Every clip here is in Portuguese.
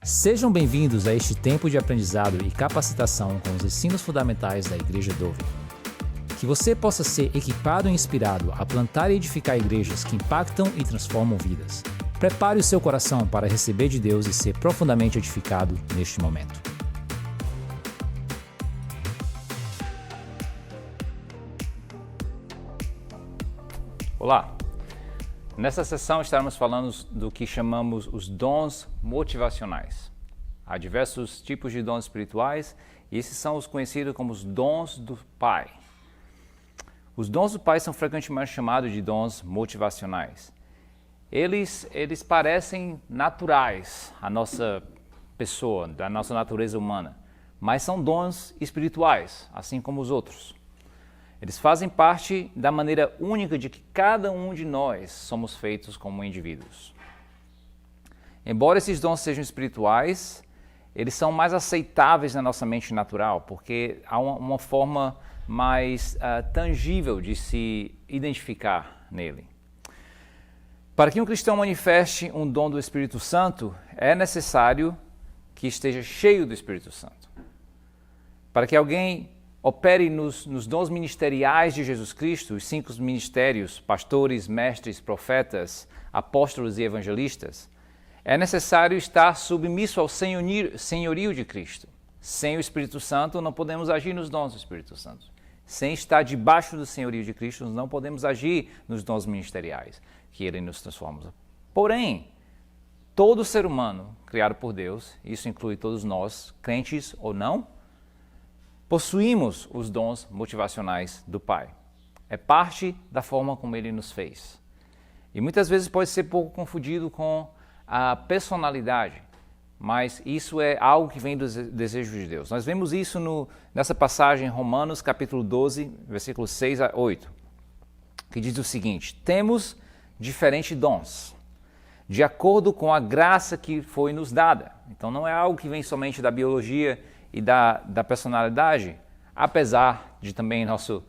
Sejam bem-vindos a este tempo de aprendizado e capacitação com os ensinos fundamentais da Igreja Dover. Que você possa ser equipado e inspirado a plantar e edificar igrejas que impactam e transformam vidas. Prepare o seu coração para receber de Deus e ser profundamente edificado neste momento. Olá! Nessa sessão estaremos falando do que chamamos os dons motivacionais. Há diversos tipos de dons espirituais e esses são os conhecidos como os dons do Pai. Os dons do Pai são frequentemente chamados de dons motivacionais. Eles parecem naturais à nossa pessoa, da nossa natureza humana, mas são dons espirituais, assim como os outros. Eles fazem parte da maneira única de que cada um de nós somos feitos como indivíduos. Embora esses dons sejam espirituais, eles são mais aceitáveis na nossa mente natural, porque há uma forma mais tangível de se identificar nele. Para que um cristão manifeste um dom do Espírito Santo, é necessário que esteja cheio do Espírito Santo. Para que alguém opere nos dons ministeriais de Jesus Cristo, os 5 ministérios, pastores, mestres, profetas, apóstolos e evangelistas, é necessário estar submisso ao senhorio de Cristo. Sem o Espírito Santo, não podemos agir nos dons do Espírito Santo. Sem estar debaixo do senhorio de Cristo, não podemos agir nos dons ministeriais que Ele nos transforma. Porém, todo ser humano criado por Deus, isso inclui todos nós, crentes ou não, possuímos os dons motivacionais do Pai. É parte da forma como Ele nos fez. E muitas vezes pode ser pouco confundido com a personalidade, mas isso é algo que vem do desejo de Deus. Nós vemos isso nessa passagem em Romanos capítulo 12, versículos 6 a 8, que diz o seguinte: temos diferentes dons, de acordo com a graça que foi nos dada. Então não é algo que vem somente da biologia e da personalidade, apesar de também nosso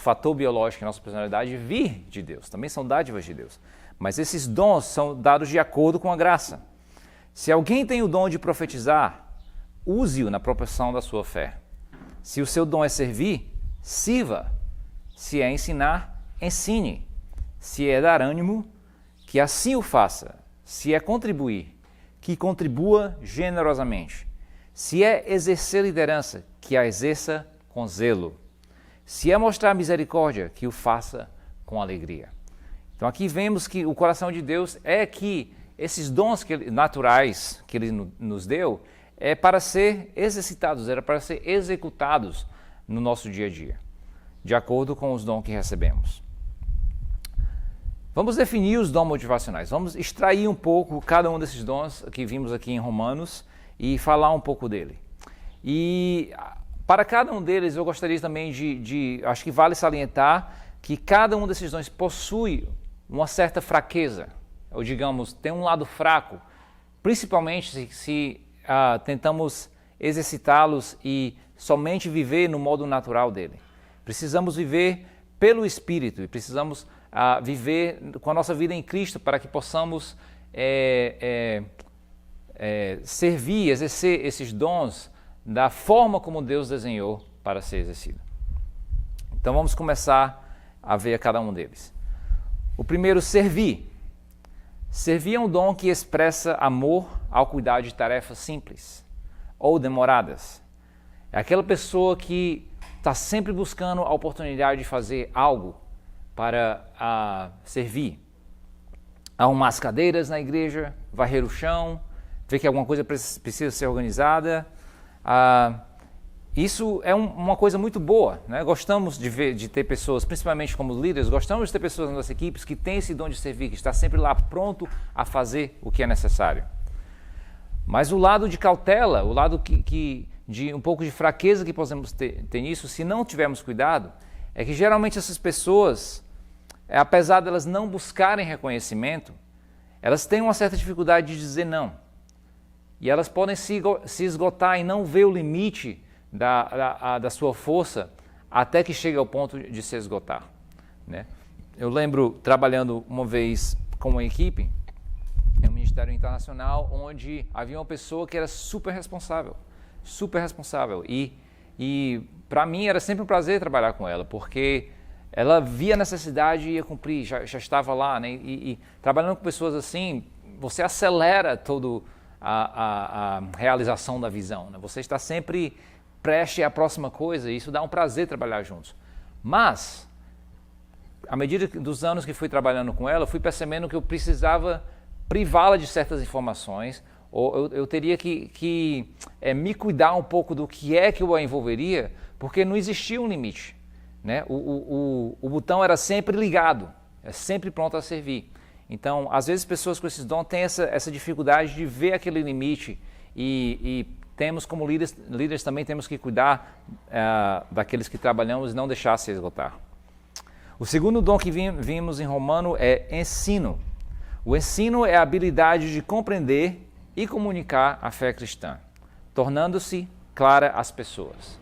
fator biológico e nossa personalidade vir de Deus, também são dádivas de Deus. Mas esses dons são dados de acordo com a graça. Se alguém tem o dom de profetizar, use-o na proporção da sua fé. Se o seu dom é servir, sirva. Se é ensinar, ensine. Se é dar ânimo, que assim o faça. Se é contribuir, que contribua generosamente. Se é exercer liderança, que a exerça com zelo. Se é mostrar misericórdia, que o faça com alegria. Então aqui vemos que o coração de Deus é que esses dons naturais que Ele nos deu é para ser exercitados, era para ser executados no nosso dia a dia, de acordo com os dons que recebemos. Vamos definir os dons motivacionais, vamos extrair um pouco cada um desses dons que vimos aqui em Romanos e falar um pouco dele. E para cada um deles eu gostaria também acho que vale salientar que cada um desses dons possui uma certa fraqueza, ou digamos, tem um lado fraco, principalmente se tentamos exercitá-los e somente viver no modo natural dele. Precisamos viver pelo Espírito e precisamos viver com a nossa vida em Cristo para que possamos servir, exercer esses dons da forma como Deus desenhou para ser exercido. Então vamos começar a ver cada um deles. O primeiro, servir. Servir é um dom que expressa amor ao cuidar de tarefas simples ou demoradas. É aquela pessoa que está sempre buscando a oportunidade de fazer algo para servir. Arrumar as cadeiras na igreja, varrer o chão, ver que alguma coisa precisa ser organizada. Isso é uma coisa muito boa, né? Gostamos de ter pessoas, principalmente como líderes, gostamos de ter pessoas nas nossas equipes que têm esse dom de servir, que está sempre lá pronto a fazer o que é necessário. Mas o lado de cautela, o lado de um pouco de fraqueza que podemos ter nisso, se não tivermos cuidado, é que geralmente essas pessoas, apesar de elas não buscarem reconhecimento, elas têm uma certa dificuldade de dizer não. E elas podem se esgotar e não ver o limite da sua força até que chegue ao ponto de se esgotar, né? Eu lembro trabalhando uma vez com uma equipe, em um ministério Ministério Internacional, onde havia uma pessoa que era super responsável. E para mim era sempre um prazer trabalhar com ela, porque ela via a necessidade e ia cumprir, já estava lá, né? E trabalhando com pessoas assim, você acelera toda a realização da visão, né? Você está sempre prestes à próxima coisa e isso dá um prazer trabalhar juntos. Mas, à medida dos anos que fui trabalhando com ela, fui percebendo que eu precisava privá-la de certas informações, ou eu teria que me cuidar um pouco do que é que eu a envolveria, porque não existia um limite, né? O botão era sempre ligado, é sempre pronto a servir. Então, às vezes, pessoas com esses dons têm essa dificuldade de ver aquele limite e temos, como líderes também temos que cuidar daqueles que trabalhamos e não deixar se esgotar. O segundo dom que vimos em Romano é ensino. O ensino é a habilidade de compreender e comunicar a fé cristã, tornando-se clara às pessoas,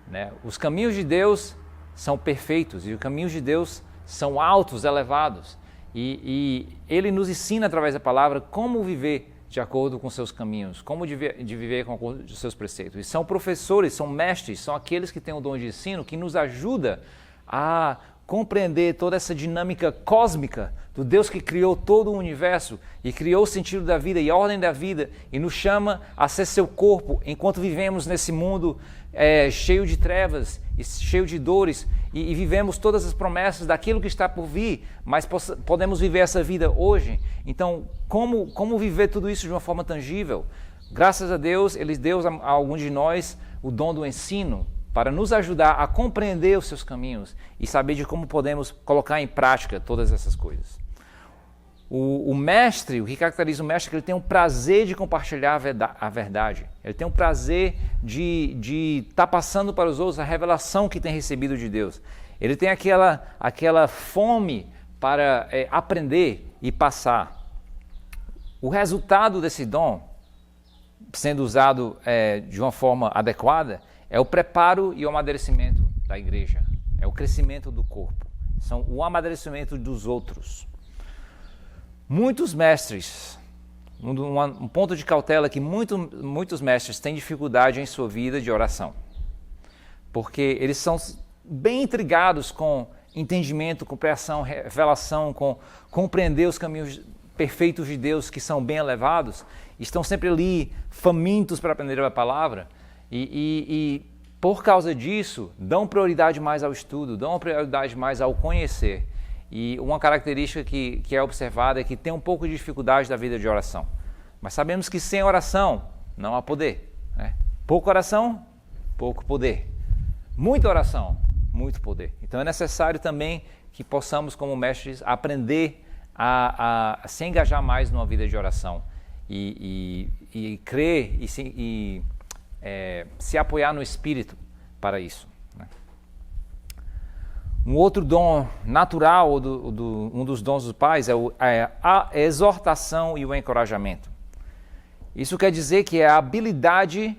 né? Os caminhos de Deus são perfeitos e os caminhos de Deus são altos, elevados. E Ele nos ensina através da palavra como viver de acordo com seus caminhos, como de viver com os seus preceitos. E são professores, são mestres, são aqueles que têm o dom de ensino que nos ajuda a compreender toda essa dinâmica cósmica do Deus que criou todo o universo e criou o sentido da vida e a ordem da vida e nos chama a ser seu corpo enquanto vivemos nesse mundo cheio de trevas e cheio de dores e vivemos todas as promessas daquilo que está por vir, mas podemos viver essa vida hoje. Então, como viver tudo isso de uma forma tangível? Graças a Deus, Ele deu a alguns de nós o dom do ensino, para nos ajudar a compreender os seus caminhos e saber de como podemos colocar em prática todas essas coisas. O mestre, o que caracteriza o mestre é que ele tem um prazer de compartilhar a verdade. Ele tem um prazer de estar passando para os outros a revelação que tem recebido de Deus. Ele tem aquela fome para aprender e passar. O resultado desse dom, sendo usado de uma forma adequada, é o preparo e o amadurecimento da igreja, é o crescimento do corpo, são o amadurecimento dos outros. Muitos mestres, um ponto de cautela é que muitos mestres têm dificuldade em sua vida de oração, porque eles são bem intrigados com entendimento, compreensão, revelação, com compreender os caminhos perfeitos de Deus que são bem elevados, estão sempre ali famintos para aprender a palavra. E por causa disso, dão prioridade mais ao estudo, dão prioridade mais ao conhecer. E uma característica que é observada é que tem um pouco de dificuldade da vida de oração. Mas sabemos que sem oração não há poder, né? Pouca oração, pouco poder. Muita oração, muito poder. Então é necessário também que possamos, como mestres, aprender a se engajar mais numa vida de oração e crer e se apoiar no Espírito para isso, né? Um outro dom natural, um dos dons dos pais, é a exortação e o encorajamento. Isso quer dizer que é a habilidade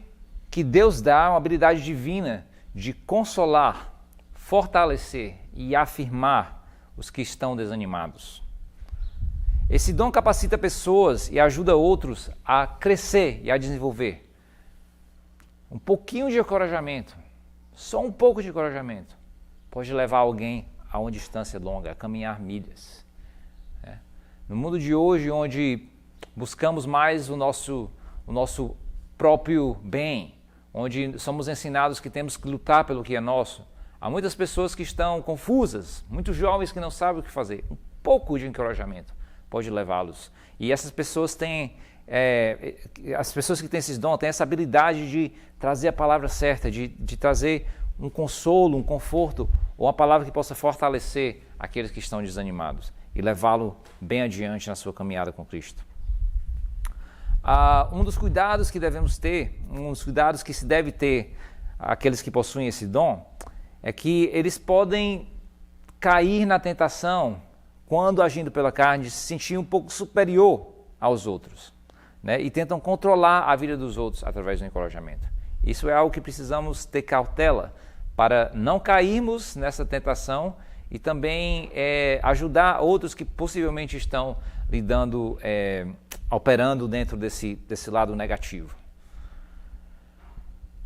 que Deus dá, uma habilidade divina de consolar, fortalecer e afirmar os que estão desanimados. Esse dom capacita pessoas e ajuda outros a crescer e a desenvolver. Um pouquinho de encorajamento, só um pouco de encorajamento, pode levar alguém a uma distância longa, a caminhar milhas. No mundo de hoje, onde buscamos mais o nosso próprio bem, onde somos ensinados que temos que lutar pelo que é nosso, há muitas pessoas que estão confusas, muitos jovens que não sabem o que fazer. Um pouco de encorajamento pode levá-los. E essas pessoas têm... as pessoas que têm esses dons têm essa habilidade de trazer a palavra certa, de trazer um consolo, um conforto, ou uma palavra que possa fortalecer aqueles que estão desanimados e levá-lo bem adiante na sua caminhada com Cristo. Um dos cuidados que devemos ter, um dos cuidados que se deve ter aqueles que possuem esse dom, é que eles podem cair na tentação, quando agindo pela carne, de se sentir um pouco superior aos outros, né? E tentam controlar a vida dos outros através do encorajamento. Isso é algo que precisamos ter cautela para não cairmos nessa tentação e também ajudar outros que possivelmente estão lidando, operando dentro desse lado negativo.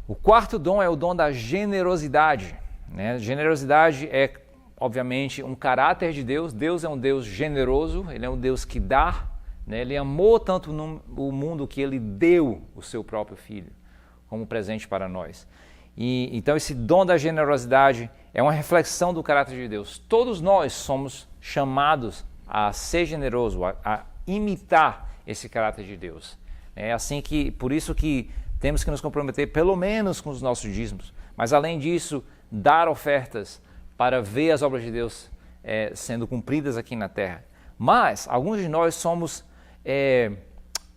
O quarto dom é o dom da generosidade, né? Generosidade é, obviamente, um caráter de Deus. Deus é um Deus generoso, Ele é um Deus que dá, né? Ele amou tanto o mundo que Ele deu o seu próprio Filho como presente para nós. E então esse dom da generosidade é uma reflexão do caráter de Deus. Todos nós somos chamados a ser generoso, a imitar esse caráter de Deus. É assim que, por isso que temos que nos comprometer pelo menos com os nossos dízimos, mas além disso, dar ofertas para ver as obras de Deus sendo cumpridas aqui na terra. Mas alguns de nós somos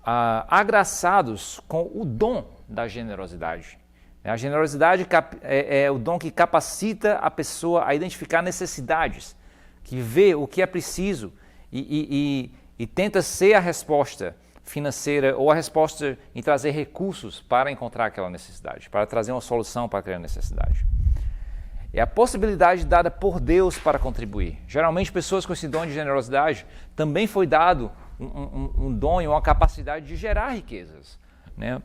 agraçados com o dom da generosidade. A generosidade é o dom que capacita a pessoa a identificar necessidades, que vê o que é preciso e tenta ser a resposta financeira ou a resposta em trazer recursos para encontrar aquela necessidade, para trazer uma solução para aquela necessidade. É a possibilidade dada por Deus para contribuir. Geralmente, pessoas com esse dom de generosidade também foi dado um dom e uma capacidade de gerar riquezas, né?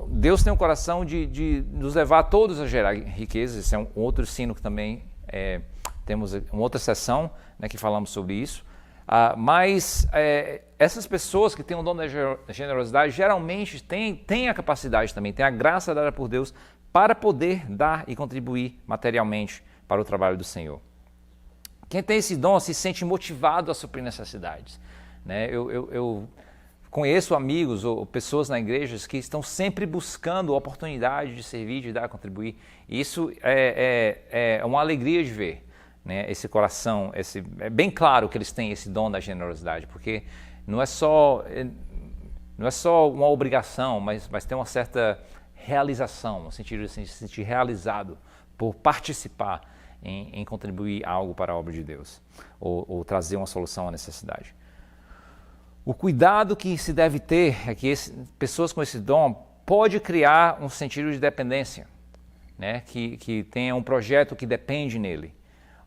Deus tem um coração de nos levar a todos a gerar riquezas. Esse é um outro ensino que também temos uma outra sessão, né, que falamos sobre isso. Mas essas pessoas que têm o dom da generosidade geralmente têm a capacidade também, têm a graça dada por Deus para poder dar e contribuir materialmente para o trabalho do Senhor. Quem tem esse dom se sente motivado a suprir necessidades, né? Eu conheço amigos ou pessoas na igreja que estão sempre buscando a oportunidade de servir, de dar, contribuir. E isso é uma alegria de ver, né? Esse coração, é bem claro que eles têm esse dom da generosidade, porque não é só uma obrigação, mas tem uma certa realização, no sentido de se sentir realizado por participar em contribuir algo para a obra de Deus, ou trazer uma solução à necessidade. O cuidado que se deve ter é que pessoas com esse dom pode criar um sentido de dependência, né? Que tenha um projeto que depende nele.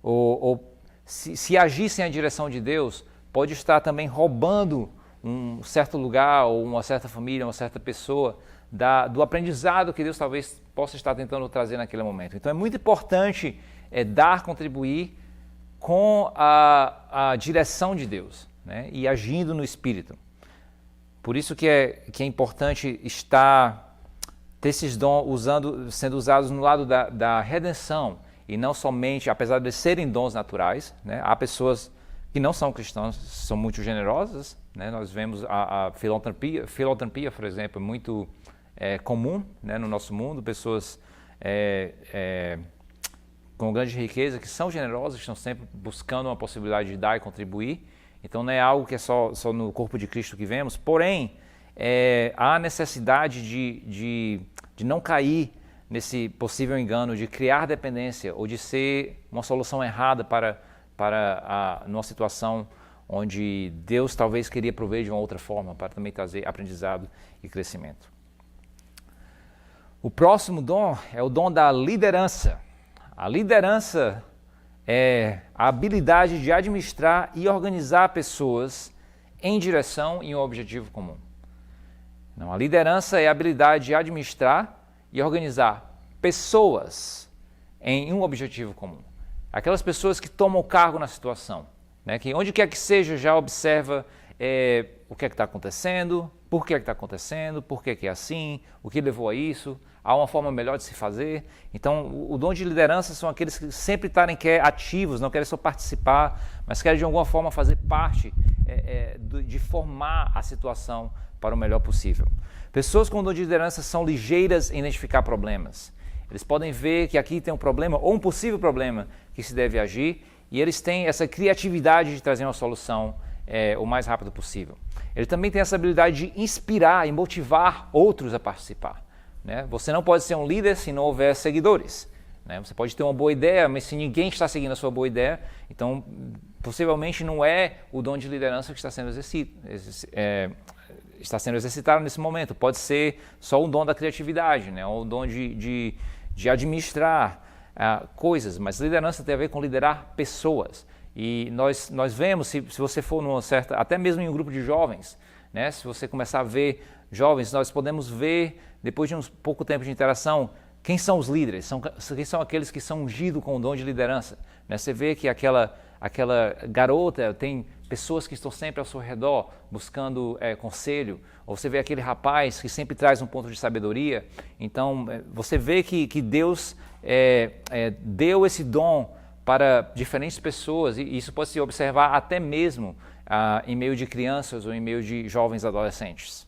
Ou se agir sem a direção de Deus, pode estar também roubando um certo lugar ou uma certa família, uma certa pessoa do aprendizado que Deus talvez possa estar tentando trazer naquele momento. Então é muito importante dar, contribuir com a direção de Deus, né? E agindo no Espírito. Por isso que é importante ter esses dons sendo usados no lado da redenção, e não somente, apesar de serem dons naturais, né? Há pessoas que não são cristãs, são muito generosas, né? Nós vemos a filantropia, por exemplo, muito comum, né, no nosso mundo, pessoas com grande riqueza, que são generosas, que estão sempre buscando uma possibilidade de dar e contribuir. Então não é algo que é só no corpo de Cristo que vemos, porém há necessidade de não cair nesse possível engano de criar dependência ou de ser uma solução errada para numa situação onde Deus talvez queria prover de uma outra forma para também trazer aprendizado e crescimento. O próximo dom é o dom da liderança. A liderança é a habilidade de administrar e organizar pessoas em direção e um objetivo comum. Não, a liderança é a habilidade de administrar e organizar pessoas em um objetivo comum. Aquelas pessoas que tomam cargo na situação, né? Que onde quer que seja já observa o que é que está acontecendo, por que é que está acontecendo, por que é assim, o que levou a isso, há uma forma melhor de se fazer. Então, o dom de liderança são aqueles que sempre estarem ativos, não querem só participar, mas querem de alguma forma fazer parte de formar a situação para o melhor possível. Pessoas com dom de liderança são ligeiras em identificar problemas. Eles podem ver que aqui tem um problema ou um possível problema que se deve agir, e eles têm essa criatividade de trazer uma solução o mais rápido possível. Ele também tem essa habilidade de inspirar e motivar outros a participar, né? Você não pode ser um líder se não houver seguidores, né? Você pode ter uma boa ideia, mas se ninguém está seguindo a sua boa ideia, então possivelmente não é o dom de liderança que está sendo exercitado nesse momento. Pode ser só um dom da criatividade, né? Ou um dom de administrar. coisas, mas liderança tem a ver com liderar pessoas. E nós vemos, se você for numa certa, até mesmo em um grupo de jovens, né, se você começar a ver jovens, nós podemos ver, depois de um pouco tempo de interação, quem são os líderes, quem são aqueles que são ungidos com o dom de liderança. Né? Você vê que aquela garota tem pessoas que estão sempre ao seu redor buscando conselho, ou você vê aquele rapaz que sempre traz um ponto de sabedoria. Então, você vê que Deus deu esse dom para diferentes pessoas, e isso pode se observar até mesmo em meio de crianças ou em meio de jovens adolescentes.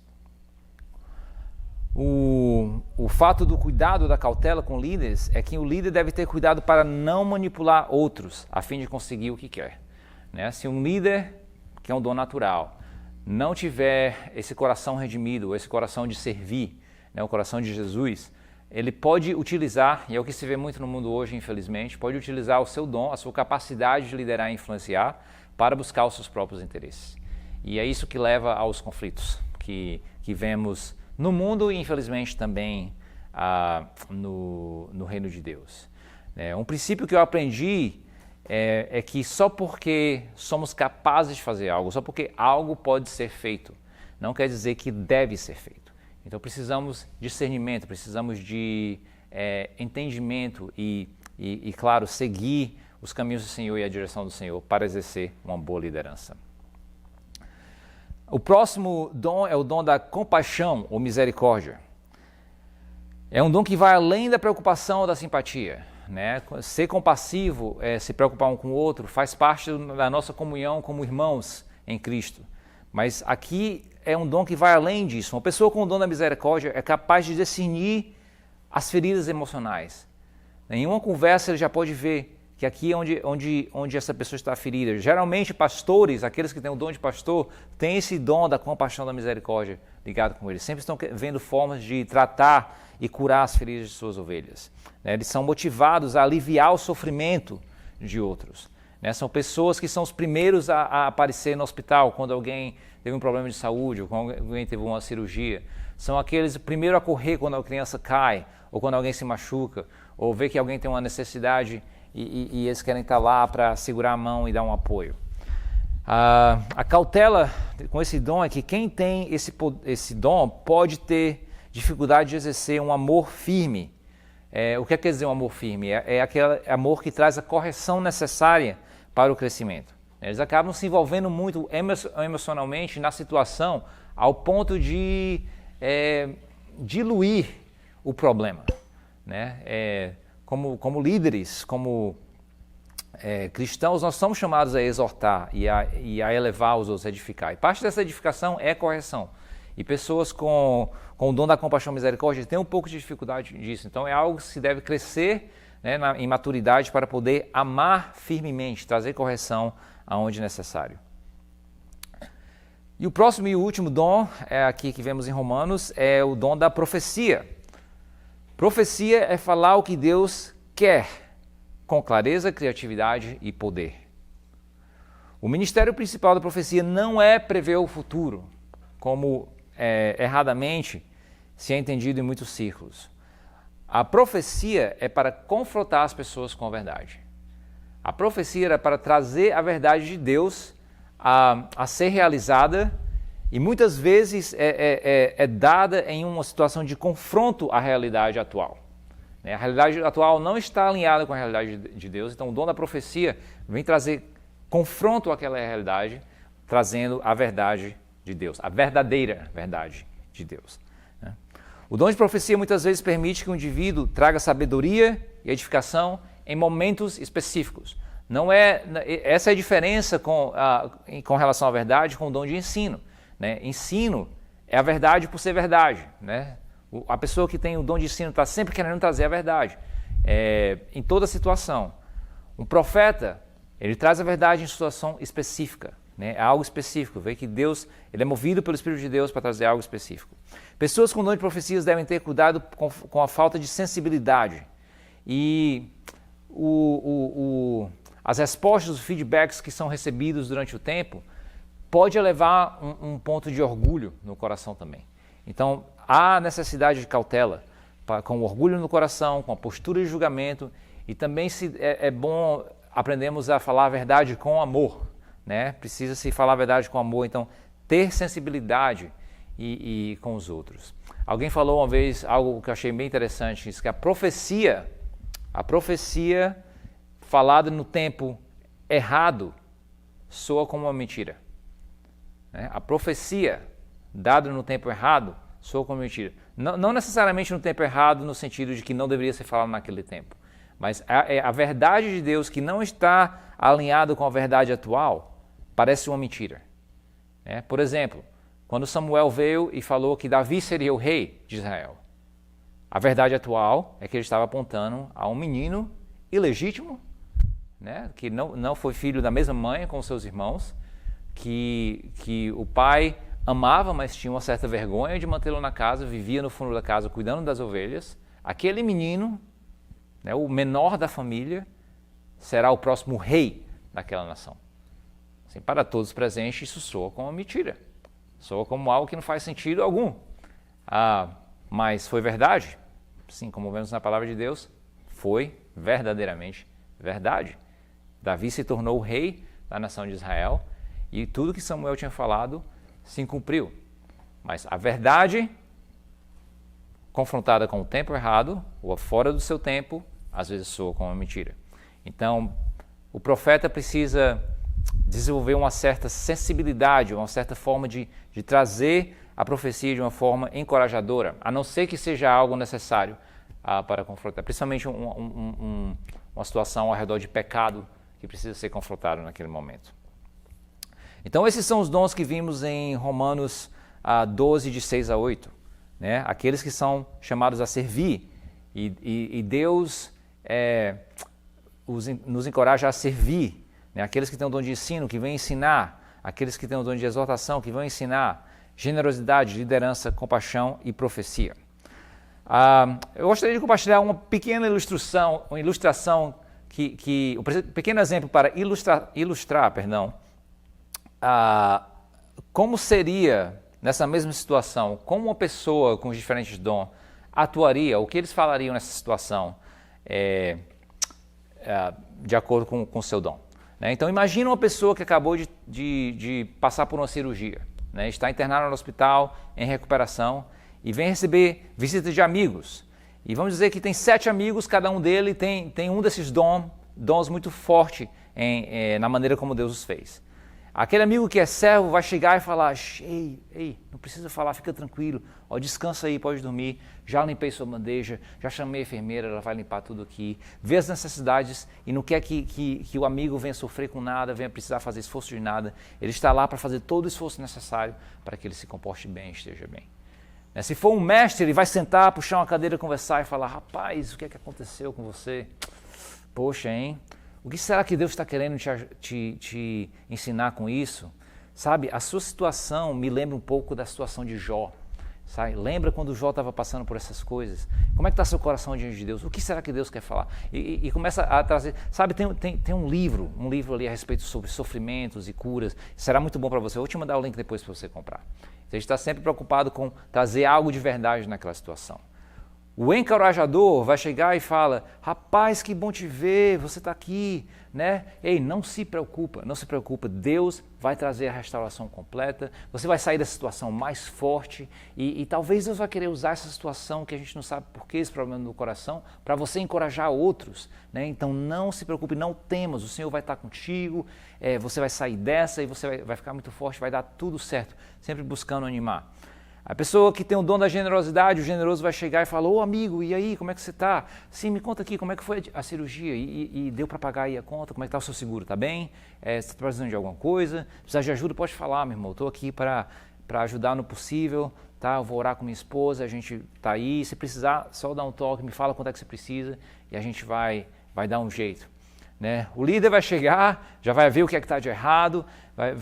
O fato do cuidado, da cautela com líderes é que o líder deve ter cuidado para não manipular outros a fim de conseguir o que quer. Né? Se um líder, que é um dom natural, não tiver esse coração redimido, esse coração de servir, né, o coração de Jesus, ele pode utilizar, e é o que se vê muito no mundo hoje, infelizmente, pode utilizar o seu dom, a sua capacidade de liderar e influenciar para buscar os seus próprios interesses. E é isso que leva aos conflitos que vemos no mundo e, infelizmente, também no reino de Deus. Um princípio que eu aprendi é que só porque somos capazes de fazer algo, só porque algo pode ser feito, não quer dizer que deve ser feito. Então precisamos de discernimento, precisamos de entendimento e, claro, seguir os caminhos do Senhor e a direção do Senhor para exercer uma boa liderança. O próximo dom é o dom da compaixão ou misericórdia. É um dom que vai além da preocupação ou da simpatia. Né? Ser compassivo, se preocupar um com o outro, faz parte da nossa comunhão como irmãos em Cristo. Mas aqui é um dom que vai além disso. Uma pessoa com o dom da misericórdia é capaz de discernir as feridas emocionais. Em uma conversa ele já pode ver que aqui é onde essa pessoa está ferida. Geralmente pastores, aqueles que têm o dom de pastor, têm esse dom da compaixão, da misericórdia ligado com eles. Sempre estão vendo formas de tratar e curar as feridas de suas ovelhas. Eles são motivados a aliviar o sofrimento de outros. São pessoas que são os primeiros a aparecer no hospital quando alguém teve um problema de saúde ou quando alguém teve uma cirurgia. São aqueles primeiros a correr quando a criança cai ou quando alguém se machuca ou vê que alguém tem uma necessidade e eles querem estar lá para segurar a mão e dar um apoio. A cautela com esse dom é que quem tem esse dom pode ter dificuldade de exercer um amor firme. O que quer dizer um amor firme? É aquele amor que traz a correção necessária para o crescimento. Eles acabam se envolvendo muito emocionalmente na situação ao ponto de diluir o problema. Né? Como líderes, como cristãos, nós somos chamados a exortar e a elevar os outros, a edificar. E parte dessa edificação é correção. E pessoas com o dom da compaixão e misericórdia têm um pouco de dificuldade disso. Então é algo que se deve crescer, né, em maturidade para poder amar firmemente, trazer correção aonde necessário. E o próximo e último dom, aqui que vemos em Romanos, é o dom da profecia. Profecia é falar o que Deus quer, com clareza, criatividade e poder. O ministério principal da profecia não é prever o futuro, como erradamente se é entendido em muitos círculos. A profecia é para confrontar as pessoas com a verdade. A profecia era para trazer a verdade de Deus a ser realizada e muitas vezes é dada em uma situação de confronto à realidade atual. A realidade atual não está alinhada com a realidade de Deus, então o dom da profecia vem trazer confronto àquela realidade, trazendo a verdade de Deus, a verdadeira verdade de Deus. O dom de profecia muitas vezes permite que o indivíduo traga sabedoria e edificação em momentos específicos. Essa é a diferença com relação à verdade com o dom de ensino. Ensino é a verdade por ser verdade. A pessoa que tem o dom de ensino está sempre querendo trazer a verdade em toda situação. Um profeta, ele traz a verdade em situação específica. É algo específico, vê que Deus ele é movido pelo Espírito de Deus para trazer algo específico. Pessoas com dom de profecias devem ter cuidado com a falta de sensibilidade e as respostas, os feedbacks que são recebidos durante o tempo pode levar um ponto de orgulho no coração também. Então há necessidade de cautela com orgulho no coração, com a postura de julgamento E também é bom aprendermos a falar a verdade com amor, né? Precisa se falar a verdade com amor, então ter sensibilidade e com os outros. Alguém falou uma vez algo que eu achei bem interessante, isso que a profecia falada no tempo errado soa como uma mentira. Né? A profecia dada no tempo errado soa como mentira. Não necessariamente no tempo errado, no sentido de que não deveria ser falado naquele tempo. Mas a verdade de Deus que não está alinhada com a verdade atual parece uma mentira. Né? Por exemplo, quando Samuel veio e falou que Davi seria o rei de Israel, a verdade atual é que ele estava apontando a um menino ilegítimo, né? Que não foi filho da mesma mãe com seus irmãos, que o pai amava, mas tinha uma certa vergonha de mantê-lo na casa, vivia no fundo da casa cuidando das ovelhas. Aquele menino, né, o menor da família, será o próximo rei daquela nação. Assim, para todos os presentes, isso soa como uma mentira. Soa como algo que não faz sentido algum. Mas foi verdade? Sim, como vemos na palavra de Deus, foi verdadeiramente verdade. Davi se tornou o rei da nação de Israel e tudo que Samuel tinha falado se cumpriu. Mas a verdade, confrontada com o tempo errado, ou fora do seu tempo, às vezes soa como uma mentira. Então, o profeta precisa desenvolver uma certa sensibilidade, uma certa forma de trazer a profecia de uma forma encorajadora, a não ser que seja algo necessário para confrontar, principalmente uma situação ao redor de pecado que precisa ser confrontado naquele momento. Então, esses são os dons que vimos em Romanos 12, de 6 a 8. Né? Aqueles que são chamados a servir, e Deus nos encoraja a servir. Né? Aqueles que têm o dom de ensino, que vêm ensinar. Aqueles que têm o dom de exortação, que vão ensinar. Generosidade, liderança, compaixão e profecia. Eu gostaria de compartilhar uma pequena ilustração, um pequeno exemplo para ilustrar, como seria nessa mesma situação, como uma pessoa com os diferentes dons atuaria, o que eles falariam nessa situação, de acordo com o seu dom. Né? Então imagina uma pessoa que acabou de passar por uma cirurgia, né? Está internada no hospital, em recuperação, e vem receber visitas de amigos. E vamos dizer que tem 7 amigos, cada um deles tem um desses dons muito forte na maneira como Deus os fez. Aquele amigo que é servo vai chegar e falar: ei, não precisa falar, fica tranquilo, descansa aí, pode dormir, já limpei sua bandeja, já chamei a enfermeira, ela vai limpar tudo aqui, vê as necessidades e não quer que o amigo venha sofrer com nada, venha precisar fazer esforço de nada. Ele está lá para fazer todo o esforço necessário para que ele se comporte bem, esteja bem. Se for um mestre, ele vai sentar, puxar uma cadeira, conversar e falar: rapaz, o que é que aconteceu com você? Poxa, hein? O que será que Deus está querendo te ensinar com isso? Sabe, a sua situação me lembra um pouco da situação de Jó. Sabe? Lembra quando Jó estava passando por essas coisas? Como é que está seu coração diante de Deus? O que será que Deus quer falar? E começa a trazer... Sabe, tem um livro ali a respeito sobre sofrimentos e curas. Será muito bom para você. Eu vou te mandar o link depois para você comprar. Você está sempre preocupado com trazer algo de verdade naquela situação. O encorajador vai chegar e fala: rapaz, que bom te ver, você está aqui, né? Ei, não se preocupa, Deus vai trazer a restauração completa, você vai sair da situação mais forte e talvez Deus vai querer usar essa situação que a gente não sabe por que esse problema no coração, para você encorajar outros, né? Então não se preocupe, não temas, o Senhor vai estar contigo, você vai sair dessa e você vai ficar muito forte, vai dar tudo certo, sempre buscando animar. A pessoa que tem o dom da generosidade, o generoso vai chegar e falar: ô amigo, e aí, como é que você está? Sim, me conta aqui, como é que foi a cirurgia? E deu para pagar aí a conta? Como é que está o seu seguro? Está bem? Você está precisando de alguma coisa? Precisa de ajuda? Pode falar, meu irmão. Estou aqui para ajudar no possível, tá? Eu vou orar com minha esposa, a gente está aí. Se precisar, só dá um toque, me fala quanto é que você precisa e a gente vai dar um jeito. Né? O líder vai chegar, já vai ver o que é que está de errado,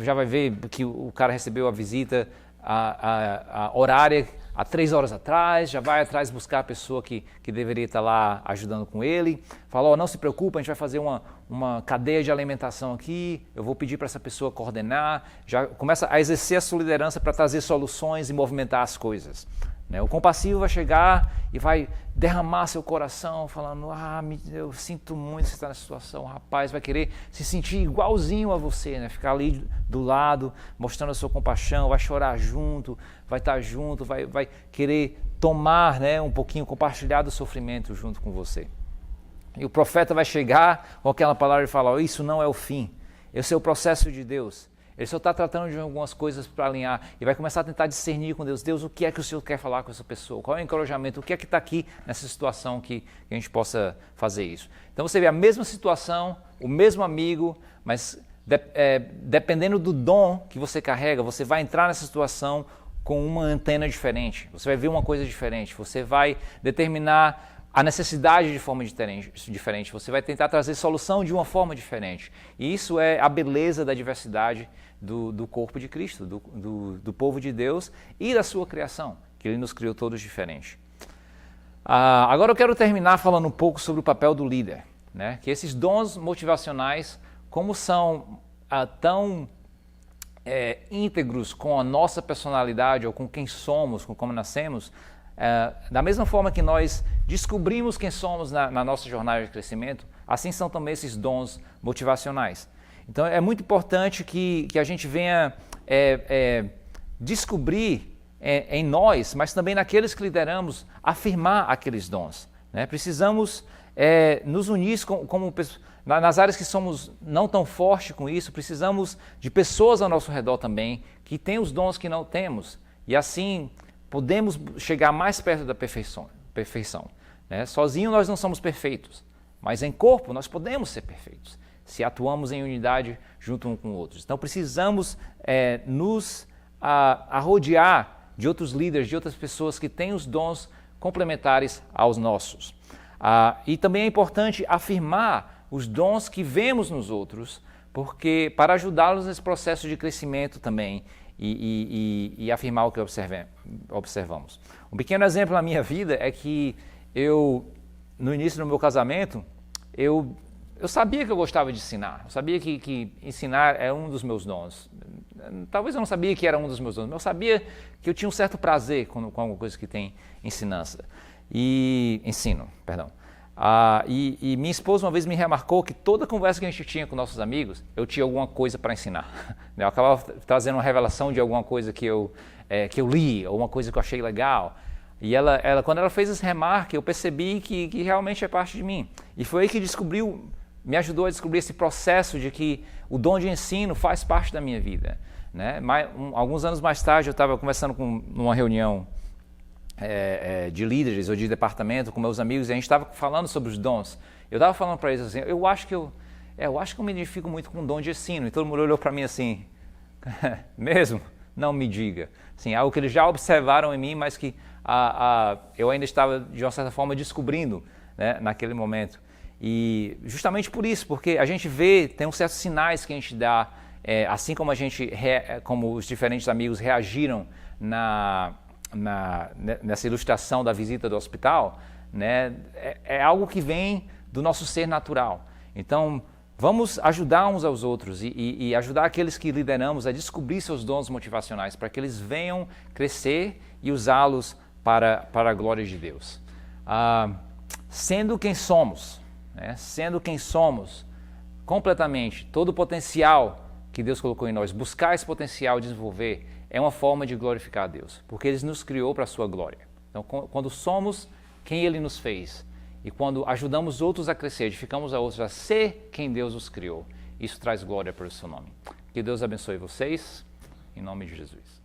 já vai ver que o cara recebeu a visita a horária há 3 horas atrás, já vai atrás buscar a pessoa que deveria estar lá ajudando com ele, fala: não se preocupa, a gente vai fazer uma cadeia de alimentação aqui, eu vou pedir para essa pessoa coordenar, já começa a exercer a sua liderança para trazer soluções e movimentar as coisas. né? O compassivo vai chegar e vai derramar seu coração, falando, eu sinto muito você estar nessa situação. O rapaz vai querer se sentir igualzinho a você, né? Ficar ali do lado, mostrando a sua compaixão, vai chorar junto, vai estar junto, vai querer tomar, né, um pouquinho, compartilhar do sofrimento junto com você. E o profeta vai chegar com aquela palavra e falar, isso não é o fim, esse é o processo de Deus. Ele só está tratando de algumas coisas para alinhar e vai começar a tentar discernir com Deus. Deus, o que é que o Senhor quer falar com essa pessoa? Qual é o encorajamento? O que é que está aqui nessa situação que a gente possa fazer isso? Então você vê a mesma situação, o mesmo amigo, mas dependendo do dom que você carrega, você vai entrar nessa situação com uma antena diferente. Você vai ver uma coisa diferente. Você vai determinar a necessidade de forma diferente, você vai tentar trazer solução de uma forma diferente. E isso é a beleza da diversidade do corpo de Cristo, do povo de Deus e da sua criação, que Ele nos criou todos diferentes. Agora eu quero terminar falando um pouco sobre o papel do líder, né? Que esses dons motivacionais, como são tão íntegros com a nossa personalidade ou com quem somos, com como nascemos, da mesma forma que nós descobrimos quem somos na nossa jornada de crescimento, assim são também esses dons motivacionais. Então é muito importante que a gente venha descobrir em nós, mas também naqueles que lideramos, afirmar aqueles dons, né? Precisamos nos unir nas áreas que somos não tão fortes com isso, precisamos de pessoas ao nosso redor também que têm os dons que não temos e assim podemos chegar mais perto da perfeição. Né? Sozinho nós não somos perfeitos, mas em corpo nós podemos ser perfeitos, se atuamos em unidade junto um com outros. Então precisamos nos rodear de outros líderes, de outras pessoas que têm os dons complementares aos nossos. E também é importante afirmar os dons que vemos nos outros, porque para ajudá-los nesse processo de crescimento também, e afirmar o que observamos. Um pequeno exemplo na minha vida é que no início do meu casamento, eu sabia que eu gostava de ensinar, eu sabia que ensinar é um dos meus dons. Talvez eu não sabia que era um dos meus dons, mas eu sabia que eu tinha um certo prazer com alguma coisa que tem ensino. E minha esposa uma vez me remarcou que toda conversa que a gente tinha com nossos amigos, eu tinha alguma coisa para ensinar. Eu acabava trazendo uma revelação de alguma coisa que eu li, ou uma coisa que eu achei legal. E quando ela fez esse remarque, eu percebi que realmente é parte de mim. E foi aí que me ajudou a descobrir esse processo de que o dom de ensino faz parte da minha vida. Né? Alguns anos mais tarde, eu estava conversando numa reunião de líderes ou de departamento com meus amigos, e a gente estava falando sobre os dons. Eu estava falando para eles assim, eu acho que eu me identifico muito com o dom de ensino, e todo mundo olhou para mim assim, mesmo? Não me diga. Assim, algo que eles já observaram em mim, mas que eu ainda estava, de uma certa forma, descobrindo, né, naquele momento. E justamente por isso, porque a gente tem uns certos sinais que a gente dá, assim como como os diferentes amigos reagiram nessa ilustração da visita do hospital, né, é algo que vem do nosso ser natural. Então, vamos ajudar uns aos outros e ajudar aqueles que lideramos a descobrir seus dons motivacionais para que eles venham crescer e usá-los para a glória de Deus. Sendo quem somos, né, completamente, todo o potencial que Deus colocou em nós, buscar esse potencial, desenvolver, é uma forma de glorificar a Deus, porque Ele nos criou para a sua glória. Então, quando somos quem Ele nos fez e quando ajudamos outros a crescer, edificamos a outros a ser quem Deus os criou, isso traz glória para o seu nome. Que Deus abençoe vocês, em nome de Jesus.